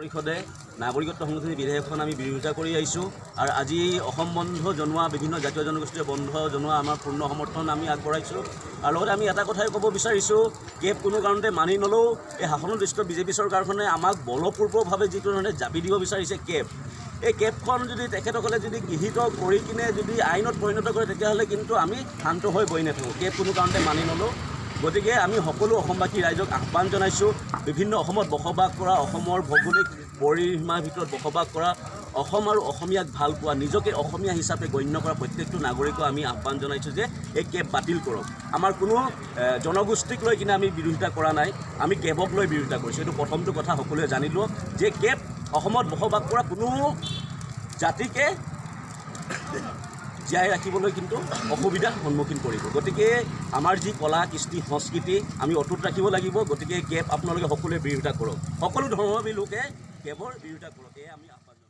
পৰিষদে নাগৰিকত্ব সংশোধনী বিধেয়কখন আমি বিৰোধিতা কৰি আহিছোঁ আৰু আজি অসম বন্ধ জনোৱা বিভিন্ন জাতীয় জনগোষ্ঠীয় বন্ধ জনোৱা আমাৰ পূৰ্ণ সমৰ্থন আমি আগবঢ়াইছোঁ আৰু লগতে আমি এটা কথাই ক'ব বিচাৰিছোঁ কেব কোনো কাৰণতে মানি নলওঁ এই শাসনাধিষ্ঠ বিজেপি চৰকাৰখনে আমাক বলপূৰ্বকভাৱে যিটো ধৰণে জাপি দিব বিচাৰিছে কেব এই কেবখন যদি তেখেতসকলে যদি গৃহীত কৰি কিনে যদি আইনত পৰিণত কৰে তেতিয়াহ'লে কিন্তু আমি শান্ত হৈ বহি নাথাকোঁ কেব কোনো কাৰণতে মানি নলওঁ গতিকে আমি সকলো অসমবাসী ৰাইজক আহ্বান জনাইছোঁ বিভিন্ন অসমত বসবাস কৰা অসমৰ ভৌগোলিক পৰিসীমাৰ ভিতৰত বসবাস কৰা অসম আৰু অসমীয়াক ভাল পোৱা নিজকে অসমীয়া হিচাপে গণ্য কৰা প্ৰত্যেকটো নাগৰিকক আমি আহ্বান জনাইছোঁ যে এই কেব বাতিল কৰক আমাৰ কোনো জনগোষ্ঠীক লৈ কিনে আমি বিৰোধিতা কৰা নাই আমি কেবক লৈ বিৰোধিতা কৰিছোঁ এইটো প্ৰথমটো কথা সকলোৱে জানিলোঁ যে কেব অসমত বসবাস কৰা কোনো জাতিকে জীয়াই ৰাখিবলৈ কিন্তু অসুবিধাৰ সন্মুখীন কৰিব গতিকে আমাৰ যি কলা কৃষ্টি সংস্কৃতি আমি অটুট ৰাখিব লাগিব গতিকে কেব আপোনালোকে সকলোৱে বিৰোধিতা কৰক সকলো ধৰ্মাৱলম্বী লোকে কেবৰ বিৰোধিতা কৰক এয়ে আমি আহ্বান